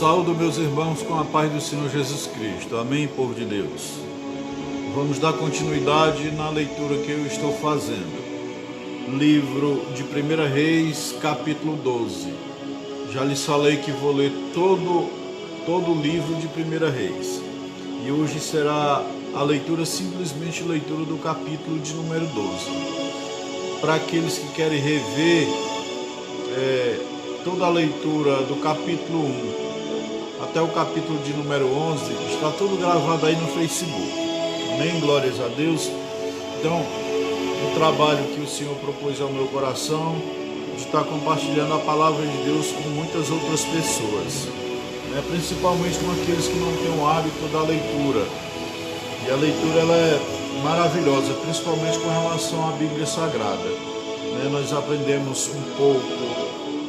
Saúdo meus irmãos com a paz do Senhor Jesus Cristo. Amém, povo de Deus. Vamos dar continuidade na leitura que eu estou fazendo. Livro de 1 Reis, capítulo 12. Já lhes falei que vou ler todo o livro de 1 Reis. E hoje será a leitura, simplesmente leitura do capítulo de número 12. Para aqueles que querem rever toda a leitura do capítulo 1 até o capítulo de número 11, está tudo gravado aí no Facebook. Amém? Glórias a Deus. Então, o trabalho que o Senhor propôs ao meu coração de estar compartilhando a palavra de Deus com muitas outras pessoas, principalmente com aqueles que não têm o hábito da leitura. E a leitura ela é maravilhosa, principalmente com relação à Bíblia Sagrada. Nós aprendemos um pouco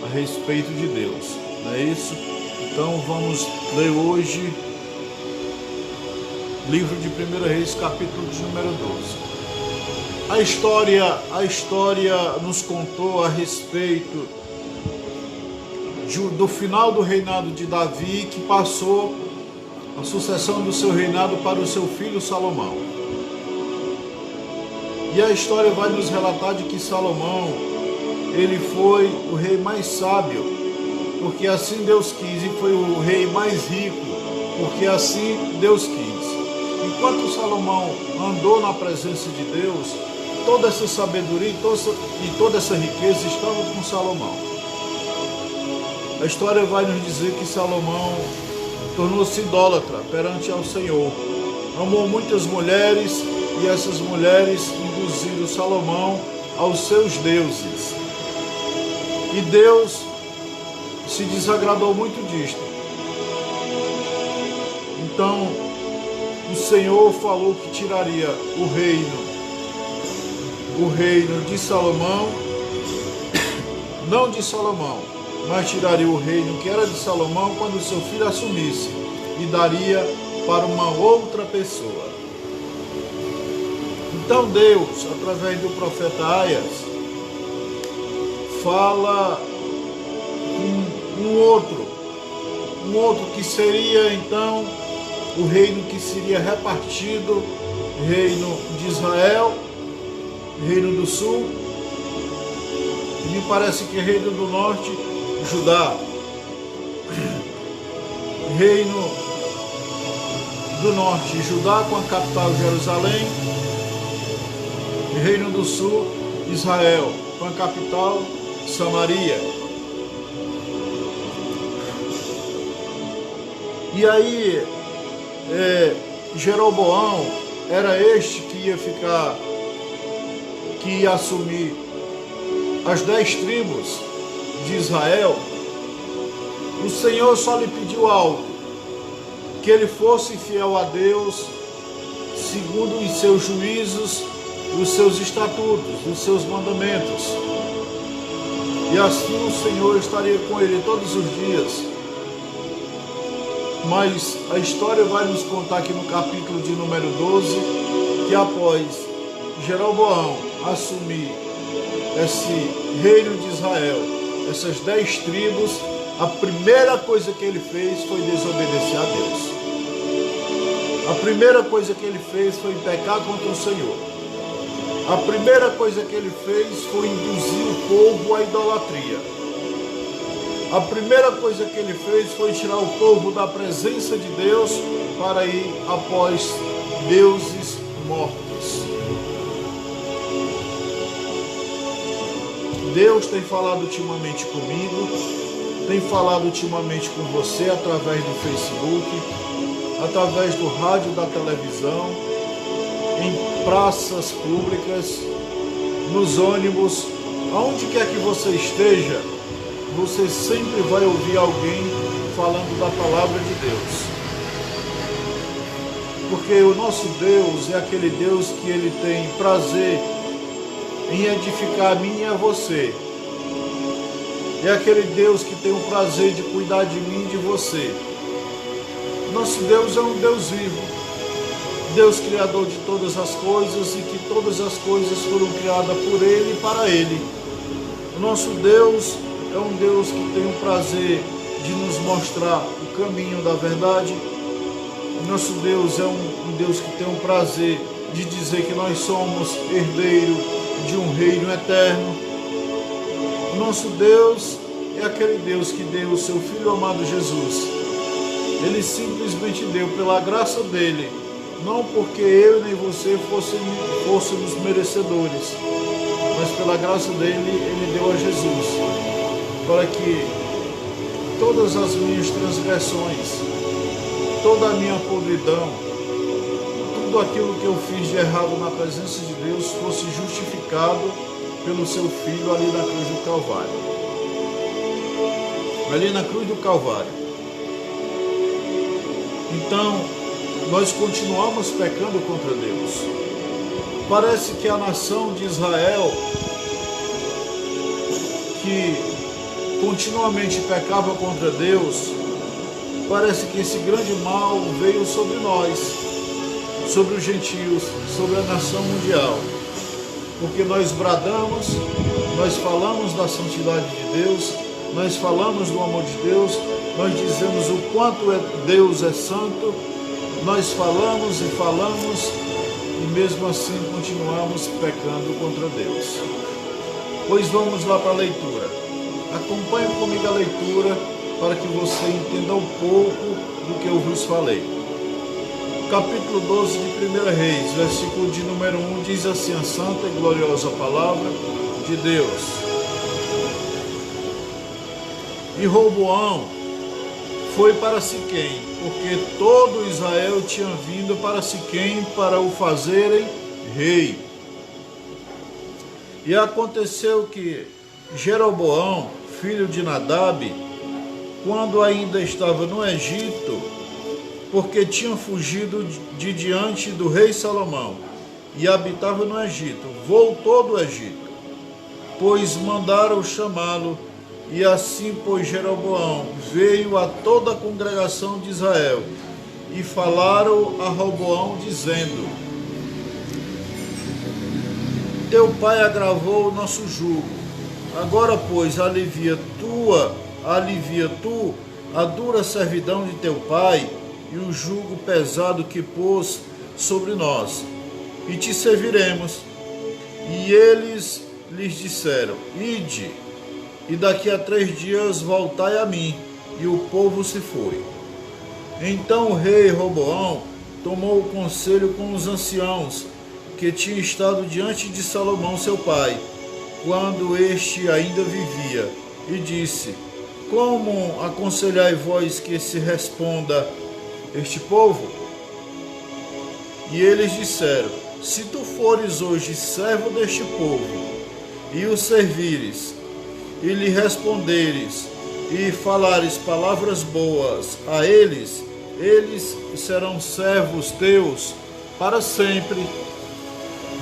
a respeito de Deus, não é isso? Então vamos ler hoje livro de 1 Reis, capítulo de número 12. A história nos contou a respeito do final do reinado de Davi, que passou a sucessão do seu reinado para o seu filho Salomão. E a história vai nos relatar de que Salomão, ele foi o rei mais sábio, porque assim Deus quis, e foi o rei mais rico, porque assim Deus quis. Enquanto Salomão andou na presença de Deus, toda essa sabedoria e toda essa riqueza estava com Salomão. A história vai nos dizer que Salomão tornou-se idólatra perante ao Senhor. Amou muitas mulheres e essas mulheres induziram Salomão aos seus deuses. E Deus se desagradou muito disto. Então, o Senhor falou que tiraria o reino de Salomão, não de Salomão, mas tiraria o reino que era de Salomão quando seu filho assumisse e daria para uma outra pessoa. Então Deus, através do profeta Aias, fala um outro que seria então o reino que seria repartido, reino de Israel, reino do sul, e me parece que reino do norte, Judá, reino do norte, Judá com a capital Jerusalém, reino do sul, Israel com a capital Samaria. E aí, Jeroboão era este que ia assumir as 10 tribos de Israel. O Senhor só lhe pediu algo: que ele fosse fiel a Deus, segundo os seus juízos, os seus estatutos, os seus mandamentos. E assim o Senhor estaria com ele todos os dias. Mas a história vai nos contar aqui no capítulo de número 12, que após Jeroboão assumir esse reino de Israel, essas 10 tribos, a primeira coisa que ele fez foi desobedecer a Deus. A primeira coisa que ele fez foi pecar contra o Senhor. A primeira coisa que ele fez foi induzir o povo à idolatria. A primeira coisa que ele fez foi tirar o povo da presença de Deus para ir após deuses mortos. Deus tem falado ultimamente comigo, tem falado ultimamente com você através do Facebook, através do rádio, da televisão, em praças públicas, nos ônibus, aonde quer que você esteja, você sempre vai ouvir alguém falando da palavra de Deus. Porque o nosso Deus é aquele Deus que ele tem prazer em edificar a mim e a você. É aquele Deus que tem o prazer de cuidar de mim e de você. Nosso Deus é um Deus vivo. Deus criador de todas as coisas, e que todas as coisas foram criadas por Ele e para Ele. O nosso Deus é um Deus que tem o prazer de nos mostrar o caminho da verdade. Nosso Deus é um Deus que tem um prazer de dizer que nós somos herdeiro de um reino eterno. Nosso Deus é aquele Deus que deu o seu Filho amado Jesus. Ele simplesmente deu pela graça dele, não porque eu nem você fôssemos merecedores, mas pela graça dele, ele deu a Jesus, para que todas as minhas transgressões, toda a minha podridão, tudo aquilo que eu fiz de errado na presença de Deus fosse justificado pelo seu Filho ali na cruz do Calvário. Ali na cruz do Calvário. Então, nós continuamos pecando contra Deus. Parece que a nação de Israel, que continuamente pecava contra Deus, parece que esse grande mal veio sobre nós, sobre os gentios, sobre a nação mundial. Porque nós bradamos, nós falamos da santidade de Deus, nós falamos do amor de Deus, nós dizemos o quanto Deus é santo, nós falamos e falamos, e mesmo assim continuamos pecando contra Deus. Pois vamos lá para a leitura. Acompanhe comigo a leitura para que você entenda um pouco do que eu vos falei. Capítulo 12 de 1 Reis, versículo de número 1, diz assim a santa e gloriosa palavra de Deus. E Roboão foi para Siquém, porque todo Israel tinha vindo para Siquém para o fazerem rei. E aconteceu que Jeroboão, filho de Nadab, quando ainda estava no Egito, porque tinha fugido de diante do rei Salomão e habitava no Egito, voltou do Egito, pois mandaram chamá-lo. E assim, pois, Jeroboão veio a toda a congregação de Israel e falaram a Roboão, dizendo: Teu pai agravou o nosso jugo. Agora, pois, alivia tu a dura servidão de teu pai e o jugo pesado que pôs sobre nós, e te serviremos. E eles lhes disseram: Ide, e daqui a 3 dias voltai a mim. E o povo se foi. Então o rei Roboão tomou o conselho com os anciãos que tinham estado diante de Salomão seu pai, quando este ainda vivia, e disse: Como aconselhai vós que se responda este povo? E eles disseram: Se tu fores hoje servo deste povo, e o servires, e lhe responderes, e falares palavras boas a eles, eles serão servos teus para sempre.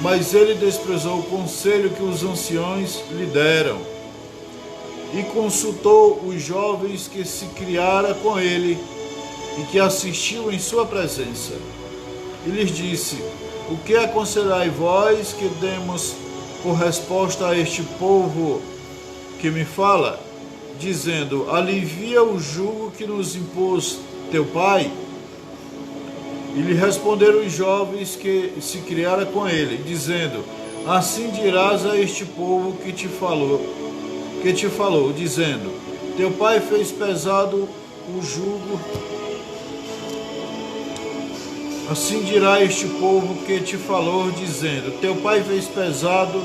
Mas ele desprezou o conselho que os anciãos lhe deram, e consultou os jovens que se criara com ele, e que assistiu em sua presença. E lhes disse: O que aconselhai vós que demos por resposta a este povo que me fala, dizendo: Alivia o jugo que nos impôs teu pai? E lhe responderam os jovens que se criaram com ele, dizendo: Assim dirás a este povo que te falou, dizendo: Teu pai fez pesado o jugo. Assim dirá este povo que te falou, dizendo: Teu pai fez pesado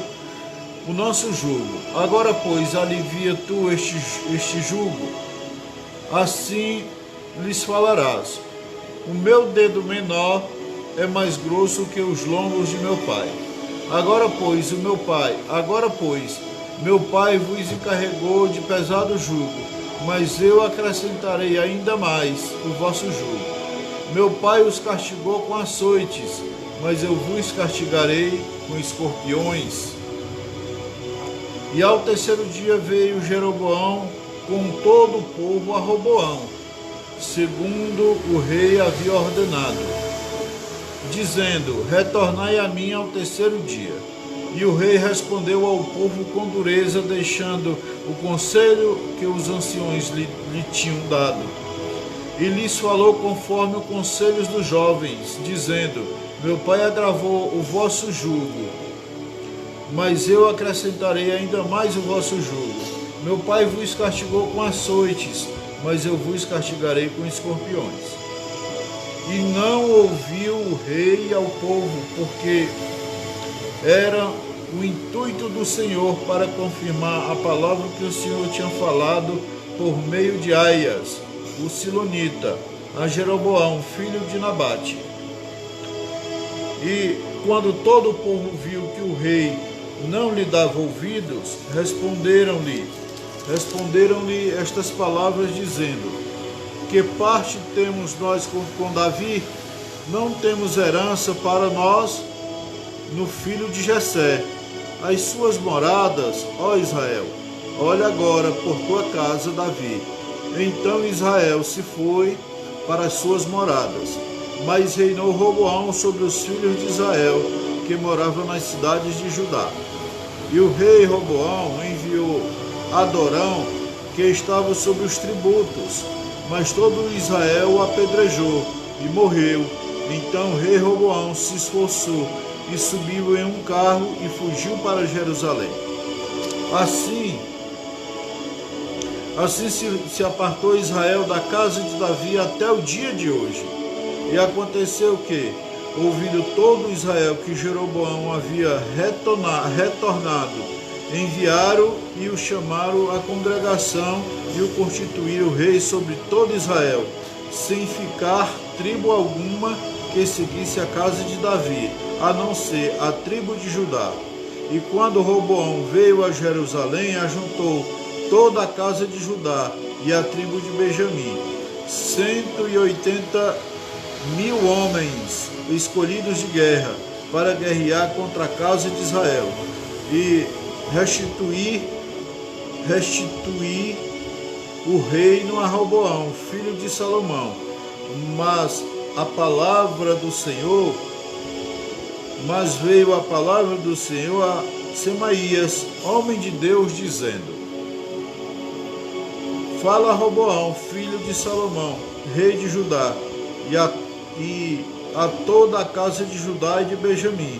o nosso jugo. Agora, pois, alivia tu este jugo. Assim lhes falarás: O meu dedo menor é mais grosso que os lombos de meu pai. Agora, pois, meu pai vos encarregou de pesado jugo, mas eu acrescentarei ainda mais o vosso jugo. Meu pai os castigou com açoites, mas eu vos castigarei com escorpiões. E ao 3º dia veio Jeroboão com todo o povo a Roboão, segundo o rei havia ordenado, dizendo: Retornai a mim ao 3º dia. E o rei respondeu ao povo com dureza, deixando o conselho que os anciões lhe tinham dado. e lhes falou conforme o conselho dos jovens, dizendo: meu pai agravou o vosso jugo, mas eu acrescentarei ainda mais o vosso jugo. Meu pai vos castigou com açoites, mas eu vos castigarei com escorpiões. E não ouviu o rei ao povo, porque era o intuito do Senhor para confirmar a palavra que o Senhor tinha falado por meio de Aias, o silonita, a Jeroboão, filho de Nabate. E quando todo o povo viu que o rei não lhe dava ouvidos, responderam-lhe estas palavras, dizendo: que parte temos nós com Davi? Não temos herança para nós no filho de Jessé. As suas moradas, ó Israel, olha agora por tua casa, Davi. Então Israel se foi para as suas moradas, mas reinou Roboão sobre os filhos de Israel, que moravam nas cidades de Judá. E o rei Roboão enviou Adorão, que estava sob os tributos, mas todo Israel o apedrejou e morreu. Então o rei Roboão se esforçou e subiu em um carro e fugiu para Jerusalém. Assim se apartou Israel da casa de Davi até o dia de hoje. E aconteceu que, ouvindo todo Israel que Jeroboão havia retornado, enviaram e o chamaram à congregação e o constituíram rei sobre todo Israel, sem ficar tribo alguma que seguisse a casa de Davi, a não ser a tribo de Judá. E quando Roboão veio a Jerusalém, ajuntou toda a casa de Judá e a tribo de Benjamim, 180.000 homens escolhidos de guerra, para guerrear contra a casa de Israel, e restituir o reino a Roboão, filho de Salomão. Mas veio a palavra do Senhor a Semaías, homem de Deus, dizendo: fala a Roboão, filho de Salomão, rei de Judá, e a toda a casa de Judá e de Benjamim,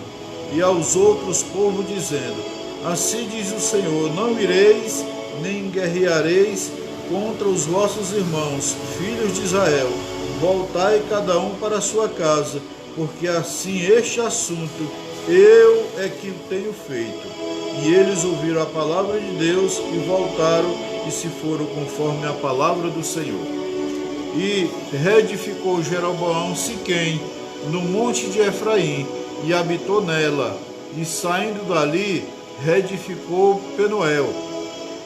e aos outros povos, dizendo: assim diz o Senhor, não ireis, nem guerreareis contra os vossos irmãos, filhos de Israel. Voltai cada um para a sua casa, porque assim este assunto eu é que tenho feito. E eles ouviram a palavra de Deus e voltaram e se foram conforme a palavra do Senhor. E reedificou Jeroboão Siquém, no monte de Efraim, e habitou nela, e saindo dali, reedificou Penuel.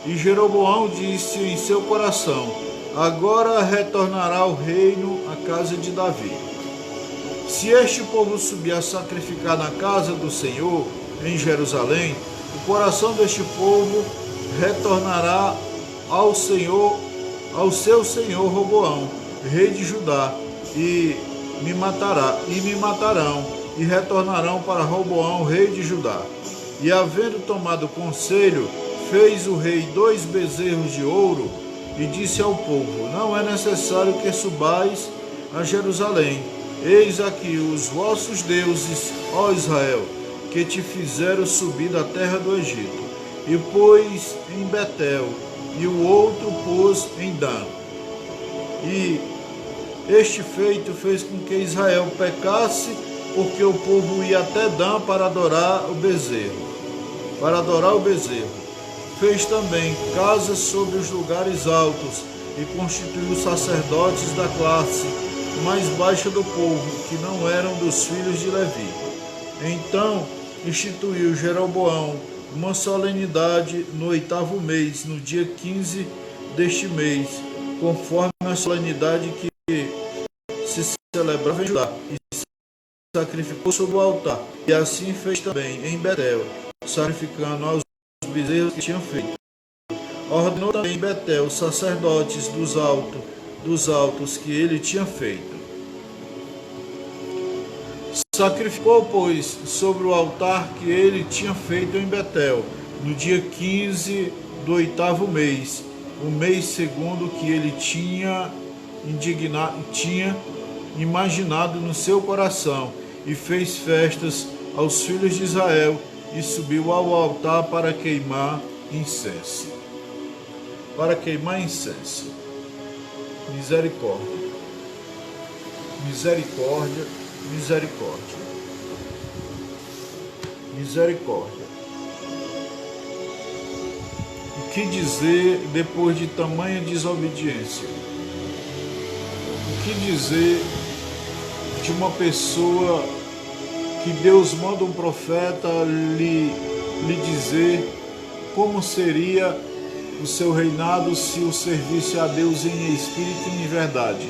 E Jeroboão disse em seu coração: agora retornará o reino à casa de Davi. Se este povo subir a sacrificar na casa do Senhor, em Jerusalém, o coração deste povo retornará ao Senhor, ao seu senhor Roboão, rei de Judá, e me matarão, e retornarão para Roboão, rei de Judá. E havendo tomado conselho, fez o rei 2 bezerros de ouro, e disse ao povo: não é necessário que subais a Jerusalém. Eis aqui os vossos deuses, ó Israel, que te fizeram subir da terra do Egito. E pôs em Betel, e o outro pôs em Dan. E este feito fez com que Israel pecasse, porque o povo ia até Dan para adorar o bezerro. Fez também casas sobre os lugares altos, e constituiu sacerdotes da classe mais baixa do povo, que não eram dos filhos de Levi. Então instituiu Jeroboão uma solenidade no 8º mês, no dia 15 deste mês, conforme a solenidade que se celebrava em Judá, e sacrificou sobre o altar. E assim fez também em Betel, sacrificando aos bezerros que tinham feito. Ordenou também em Betel os sacerdotes dos altos que ele tinha feito. Sacrificou, pois, sobre o altar que ele tinha feito em Betel, no dia 15 do 8º mês, o mês segundo que ele tinha tinha imaginado no seu coração, e fez festas aos filhos de Israel, e subiu ao altar para queimar incenso. Para queimar incenso. Misericórdia. Misericórdia, misericórdia. Misericórdia. O que dizer depois de tamanha desobediência? O que dizer de uma pessoa que Deus manda um profeta lhe dizer como seria o seu reinado se o servisse a Deus em espírito e em verdade?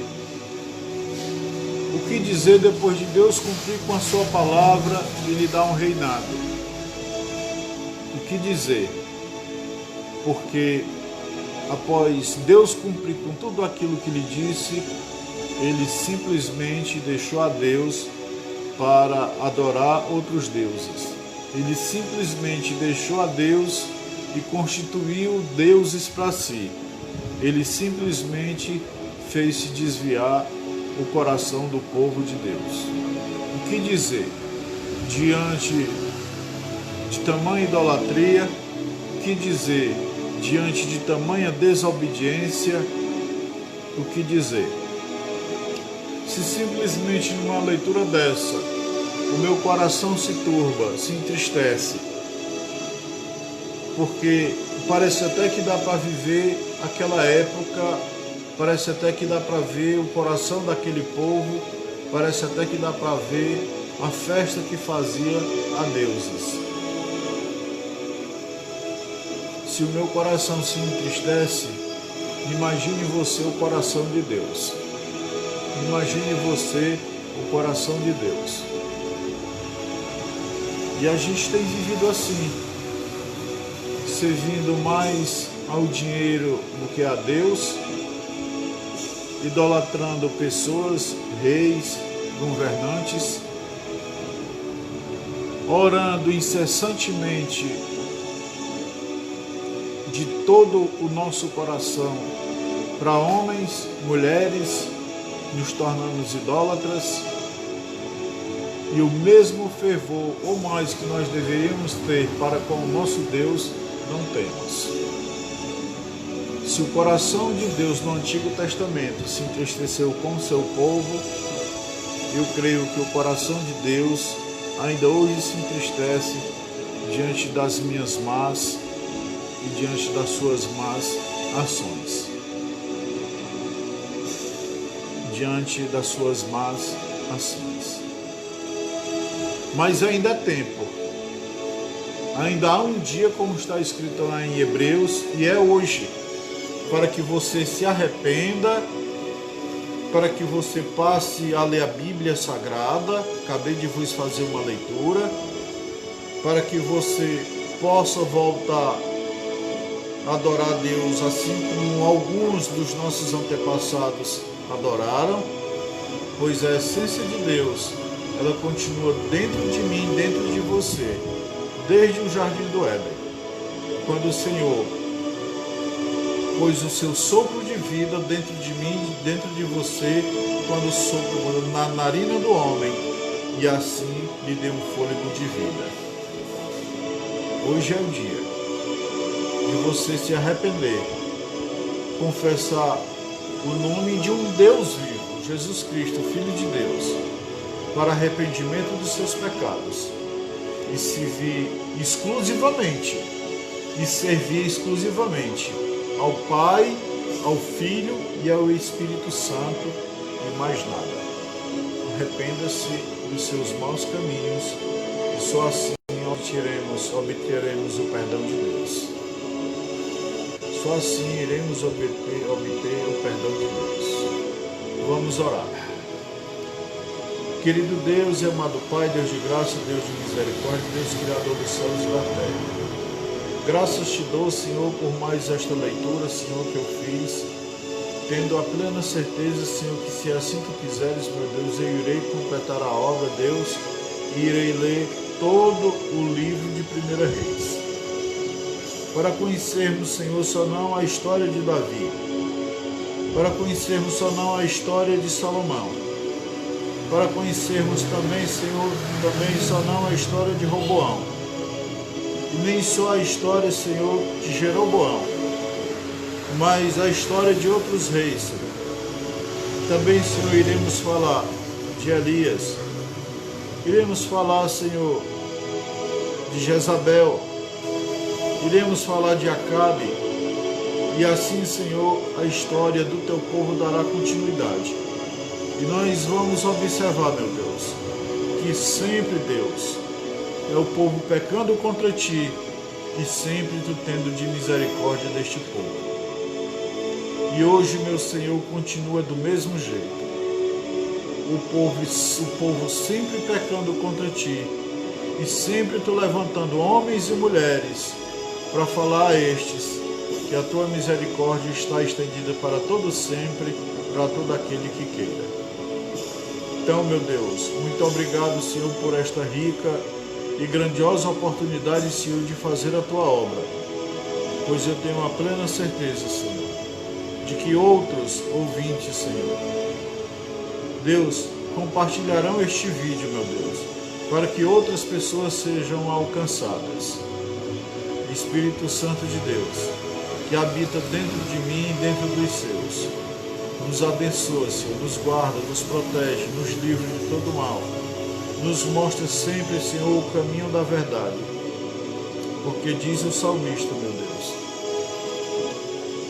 O que dizer depois de Deus cumprir com a sua palavra e lhe dar um reinado? O que dizer? Porque após Deus cumprir com tudo aquilo que lhe disse, ele simplesmente deixou a Deus para adorar outros deuses. Ele simplesmente deixou a Deus e constituiu deuses para si. Ele simplesmente fez-se desviar o coração do povo de Deus. O que dizer diante de tamanha idolatria? O que dizer diante de tamanha desobediência? O que dizer? Se simplesmente numa leitura dessa o meu coração se turba, se entristece, porque parece até que dá para viver aquela época, parece até que dá para ver o coração daquele povo, parece até que dá para ver a festa que fazia a deuses. Se o meu coração se entristece, imagine você o coração de Deus. Imagine você o coração de Deus. E a gente tem vivido assim, servindo mais ao dinheiro do que a Deus, idolatrando pessoas, reis, governantes, orando incessantemente de todo o nosso coração para homens, mulheres, nos tornando idólatras, e o mesmo fervor ou mais que nós deveríamos ter para com o nosso Deus, não temos. Se o coração de Deus no Antigo Testamento se entristeceu com o seu povo, eu creio que o coração de Deus ainda hoje se entristece diante das minhas más e diante das suas más ações. Diante das suas más ações. Mas ainda é tempo. Ainda há um dia, como está escrito lá em Hebreus, e é hoje, para que você se arrependa, para que você passe a ler a Bíblia Sagrada. Acabei de vos fazer uma leitura, para que você possa voltar a adorar a Deus, assim como alguns dos nossos antepassados adoraram, pois a essência de Deus, ela continua dentro de mim, dentro de você, desde o Jardim do Éden, quando o Senhor pôs o seu sopro de vida dentro de mim, dentro de você, quando soprou na narina do homem, e assim lhe deu um fôlego de vida. Hoje é o dia de você se arrepender, confessar o nome de um Deus vivo, Jesus Cristo, Filho de Deus, para arrependimento dos seus pecados, e servir exclusivamente ao Pai, ao Filho e ao Espírito Santo, e mais nada. Arrependa-se dos seus maus caminhos, e só assim obteremos o perdão de Deus. Só assim iremos obter o perdão de Deus. Vamos orar. Querido Deus e amado Pai, Deus de graça, Deus de misericórdia, Deus Criador dos céus e da terra. Graças te dou, Senhor, por mais esta leitura, Senhor, que eu fiz, tendo a plena certeza, Senhor, que se assim tu quiseres, meu Deus, eu irei completar a obra, Deus, e irei ler todo o livro de 1 Reis. Para conhecermos, Senhor, só não a história de Davi, para conhecermos só não a história de Salomão, para conhecermos também, Senhor, também só não a história de Roboão, e nem só a história, Senhor, de Jeroboão, mas a história de outros reis, Senhor. Também, Senhor, iremos falar de Elias, iremos falar, Senhor, de Jezabel, iremos falar de Acabe, e assim, Senhor, a história do teu povo dará continuidade. E nós vamos observar, meu Deus, que sempre, Deus, é o povo pecando contra ti e sempre tu tendo de misericórdia deste povo. E hoje, meu Senhor, continua do mesmo jeito. O povo sempre pecando contra ti e sempre tu levantando homens e mulheres para falar a estes que a tua misericórdia está estendida para todo sempre, para todo aquele que queira. Então, meu Deus, muito obrigado, Senhor, por esta rica e grandiosa oportunidade, Senhor, de fazer a tua obra, pois eu tenho a plena certeza, Senhor, de que outros ouvintes, Senhor, Deus, compartilharão este vídeo, meu Deus, para que outras pessoas sejam alcançadas. Espírito Santo de Deus, que habita dentro de mim e dentro dos seus, nos abençoa, Senhor, nos guarda, nos protege, nos livra de todo mal, nos mostra sempre, Senhor, o caminho da verdade, porque diz o salmista, meu Deus,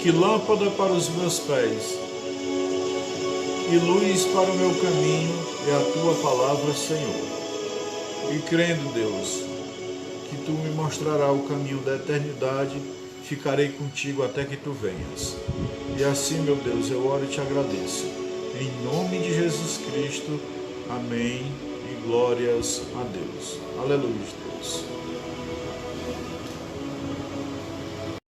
que lâmpada para os meus pés e luz para o meu caminho é a tua palavra, Senhor. E crendo, Deus, que tu me mostrarás o caminho da eternidade, ficarei contigo até que tu venhas. E assim, meu Deus, eu oro e te agradeço. Em nome de Jesus Cristo, amém e glórias a Deus. Aleluia, Deus.